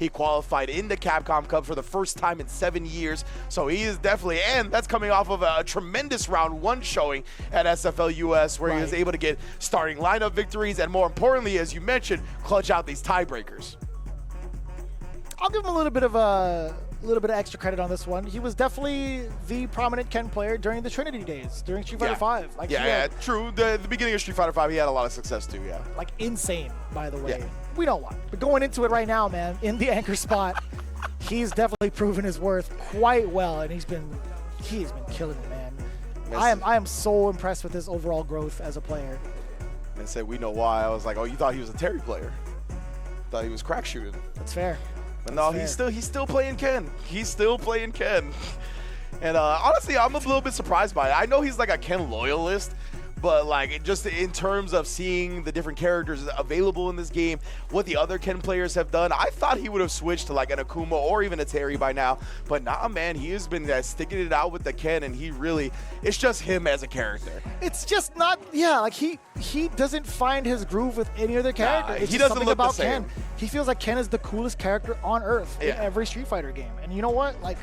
He qualified in the Capcom Cup for the first time in 7 years, so he is definitely, and that's coming off of a tremendous round 1 showing at SFL US, where he was able to get starting lineup victories, and more importantly, as you mentioned, clutch out these tiebreakers. I'll give him a little bit of extra credit on this one. He was definitely the prominent Ken player during the Trinity days, during Street Fighter 5. Like, yeah, true. The beginning of Street Fighter 5, he had a lot of success too, yeah. Like insane, by the way. Yeah. We know why. But going into it right now, man, in the anchor spot, he's definitely proven his worth quite well, and he's been killing it, man. I am so impressed with his overall growth as a player. And said, we know why. I was like, oh, you thought he was a Terry player. Thought he was crack shooting. That's fair. But no, he's still playing Ken. He's still playing Ken. And honestly, I'm a little bit surprised by it. I know he's like a Ken loyalist, but like just in terms of seeing the different characters available in this game, what the other Ken players have done, I thought he would have switched to like an Akuma or even a Terry by now. But nah, man, he has been sticking it out with the Ken, and he really, it's just him as a character. It's just not, like he doesn't find his groove with any other character. It's he doesn't look about the same. Ken. He feels like Ken is the coolest character on earth in every Street Fighter game. And you know what? Like,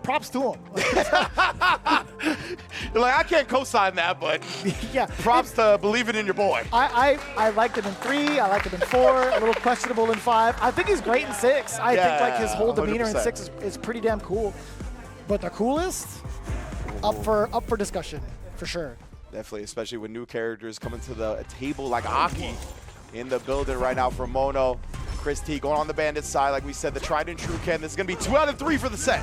props to him. You're like, I can't co-sign that, but yeah, props to believing in your boy. I liked him in 3. I liked him in 4. A little questionable in 5. I think he's great in 6. I think like his whole demeanor 100%. In 6 is pretty damn cool. But the coolest, up for discussion for sure. Definitely, especially when new characters coming to the table like A.K.I in the building right now for Mono. Chris T going on the Bandits side, like we said, the tried and true Ken. This is gonna be 2 out of 3 for the set.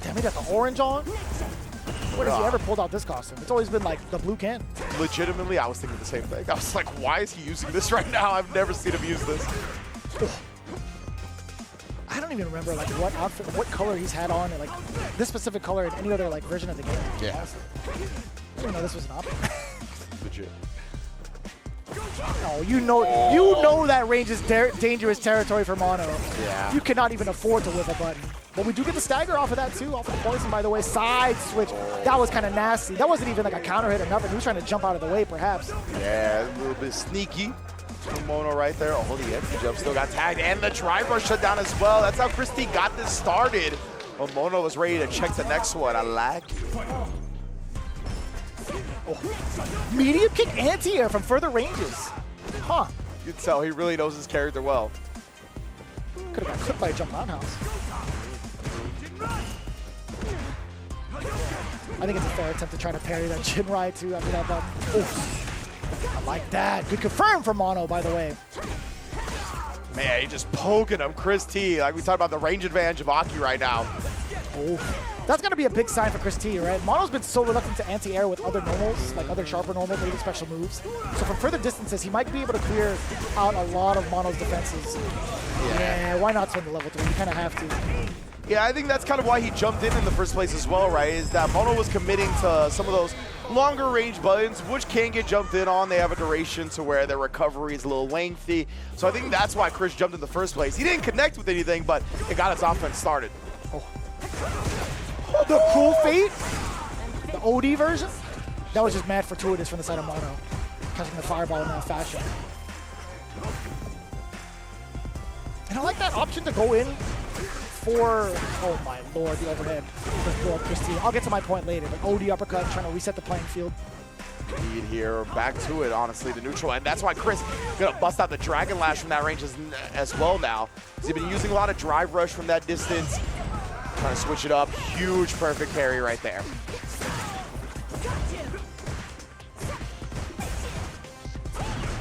Damn, he got the orange on? When has he ever pulled out this costume? It's always been like the blue Ken. Legitimately, I was thinking the same thing. I was like, why is he using this right now? I've never seen him use this. I don't even remember like what outfit, what color he's had on, and like this specific color in any other like version of the game. Yeah. Honestly. I didn't know this was an option. Legit. Oh, you know that range is dangerous territory for Mono. Yeah. You cannot even afford to whip a button. But we do get the stagger off of that too, off of the poison, by the way. Side switch. That was kind of nasty. That wasn't even like a counter hit or nothing. He was trying to jump out of the way, perhaps. Yeah, a little bit sneaky from Mono right there. Oh, the empty jump still got tagged, and the drive rush shut down as well. That's how Chris T got this started. Well, Mono was ready to check the next one. I like it. Oh. Medium kick anti-air from further ranges. Huh. You can tell he really knows his character well. Could have got clipped by a jump roundhouse. I think it's a fair attempt to try to parry that Jinrai too after that. I like that. Good confirm for Mono, by the way. Man, he's just poking him. Chris T, like we talked about the range advantage of A.K.I right now. Oh. That's going to be a big sign for Chris T, right? Mono's been so reluctant to anti-air with other normals, like other sharper normals, maybe special moves. So from further distances, he might be able to clear out a lot of Mono's defenses. Yeah, why not swing the level 3? You kind of have to. Yeah, I think that's kind of why he jumped in the first place as well, right? Is that Mono was committing to some of those longer range buttons, which can get jumped in on. They have a duration to where their recovery is a little lengthy. So I think that's why Chris jumped in the first place. He didn't connect with anything, but it got his offense started. The cool fate, the OD version, that was just mad fortuitous from the side of Mono, catching the fireball in that fashion. And I like that option to go in for, oh my lord, the overhead. Just blow up Christine. I'll get to my point later, but OD uppercut, trying to reset the playing field. Lead here, back to it, honestly, the neutral, and that's why Chris gonna bust out the Dragon Lash from that range as well now. He's been using a lot of drive rush from that distance. Trying to switch it up. Huge perfect parry right there.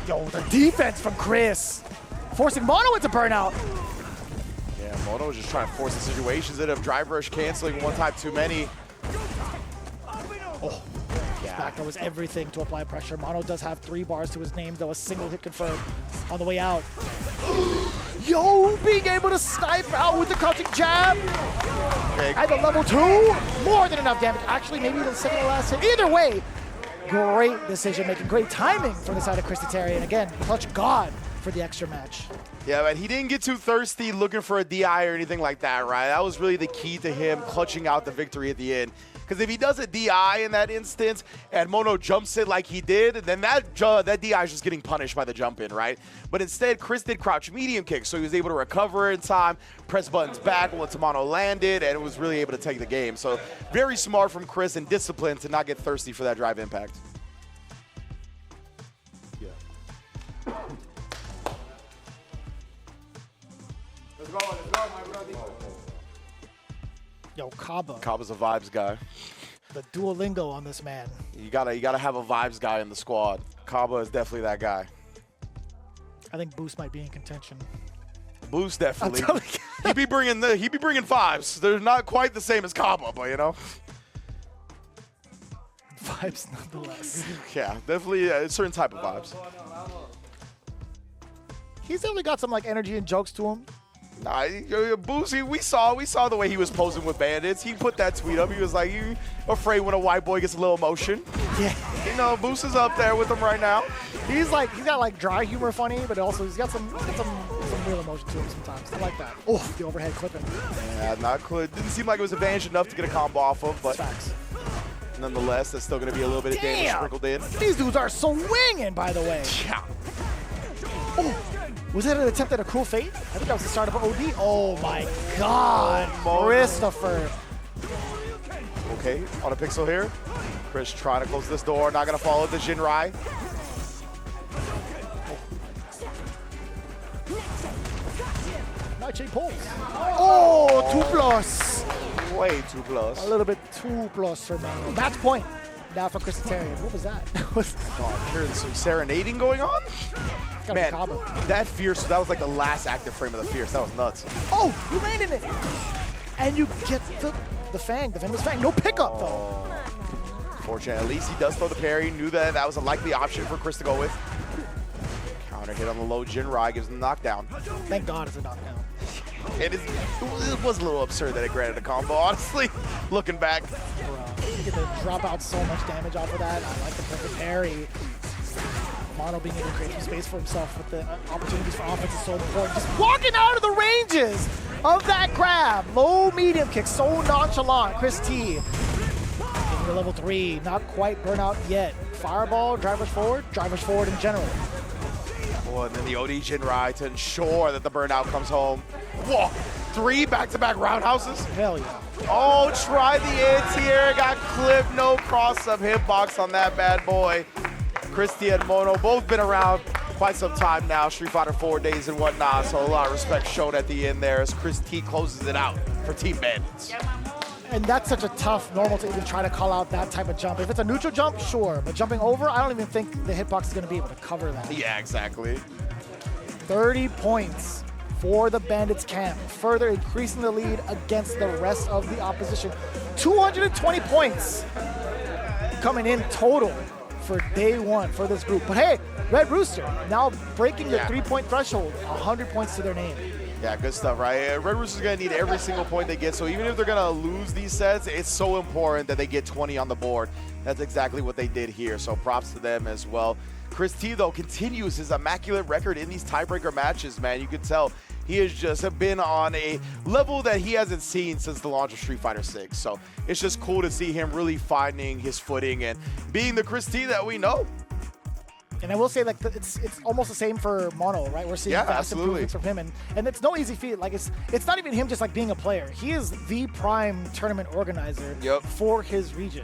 Yo, the defense from Chris. Forcing Mono into burnout. Yeah, Mono was just trying to force the situations in of drive rush canceling one time too many. Oh, yeah. Back there was everything to apply pressure. Mono does have 3 bars to his name, though a single hit confirmed on the way out. Yo, being able to snipe out with the crouching jab. At the level 2, more than enough damage. Actually, maybe the second to last hit. Either way, great decision making, great timing from the side of Chris Terry. And again, clutch God for the extra match. Yeah, but he didn't get too thirsty looking for a DI or anything like that, right? That was really the key to him clutching out the victory at the end. Because if he does a DI in that instance and Mono jumps it like he did, then that DI is just getting punished by the jump in, right? But instead, Chris did crouch medium kick, so he was able to recover in time, press buttons back once Mono landed, and was really able to take the game. So very smart from Chris and disciplined to not get thirsty for that drive impact. Let's go, my brother. Yo, Kaba. Kaba's a vibes guy. The Duolingo on this man. You gotta have a vibes guy in the squad. Kaba is definitely that guy. I think Boost might be in contention. Boost definitely. He'd be bringing fives. They're not quite the same as Kaba, but you know. Vibes nonetheless. Yeah, definitely a certain type of vibes. He's definitely got some like energy and jokes to him. Nah, Boost, we saw the way he was posing with Bandits. He put that tweet up. He was like, "You afraid when a white boy gets a little emotion?" Yeah. You know, Boost is up there with him right now. He's got like dry humor funny, but also he's got some real emotion to him sometimes. I like that. Oh, the overhead clipping. Yeah, not clear. Didn't seem like it was advantage enough to get a combo off of, but Facts. nonetheless, there's still going to be a little bit of damage sprinkled in. These dudes are swinging, by the way. Yeah. Oh, was that an attempt at a cool fate? I think that was the start of an OD. Oh my God, Christopher. Okay, on a pixel here. Chris trying to close this door, not going to follow the Jinrai. Night chain pulls. Oh, 2+. Way 2+. A little bit 2+ for Mango. Match point. Now for Christitarian. What was that? Oh, here's some serenading going on. Man, that Fierce, that was like the last active frame of the Fierce. That was nuts. Oh, you landed it. And you get the Fang, the famous Fang. No pickup, though. Fortunate. At least he does throw the parry. Knew that that was a likely option for Chris to go with. Counter hit on the low Jinrai gives him the knockdown. Thank God it's a knockdown. It was a little absurd that it granted a combo, honestly, looking back. You get to drop out so much damage off of that. I like the perfect parry. Mono being able to create some space for himself with the opportunities for offense is so important. Just walking out of the ranges of that grab. Low medium kick, so nonchalant. Chris T. Getting to level 3, not quite burnout yet. Fireball, drivers forward in general. Oh, and then the OD Jinrai to ensure that the burnout comes home. Whoa, 3 back-to-back roundhouses? Hell yeah. Oh, try the anti-air, got clipped, no cross-up hitbox on that bad boy. Christy and Mono both been around quite some time now, Street Fighter 4 days and whatnot, so a lot of respect shown at the end there as Chris T closes it out for Team Bandits. And that's such a tough normal to even try to call out that type of jump. If it's a neutral jump, sure, but jumping over, I don't even think the hitbox is going to be able to cover that. Yeah, exactly. 30 points for the Bandits camp, further increasing the lead against the rest of the opposition. 220 points coming in total for day one for this group. But hey, Red Rooster now breaking the 3-point threshold, 100 points to their name. Yeah, good stuff, right? Red Rooster's going to need every single point they get, so even if they're going to lose these sets, it's so important that they get 20 on the board. That's exactly what they did here, so props to them as well. Chris T, though, continues his immaculate record in these tiebreaker matches, man. You can tell he has just been on a level that he hasn't seen since the launch of Street Fighter 6. So it's just cool to see him really finding his footing and being the Chris T that we know. And I will say, like, it's almost the same for Mono, right? We're seeing fast improvements from him, and it's no easy feat. Like, it's not even him just like being a player. He is the prime tournament organizer for his region.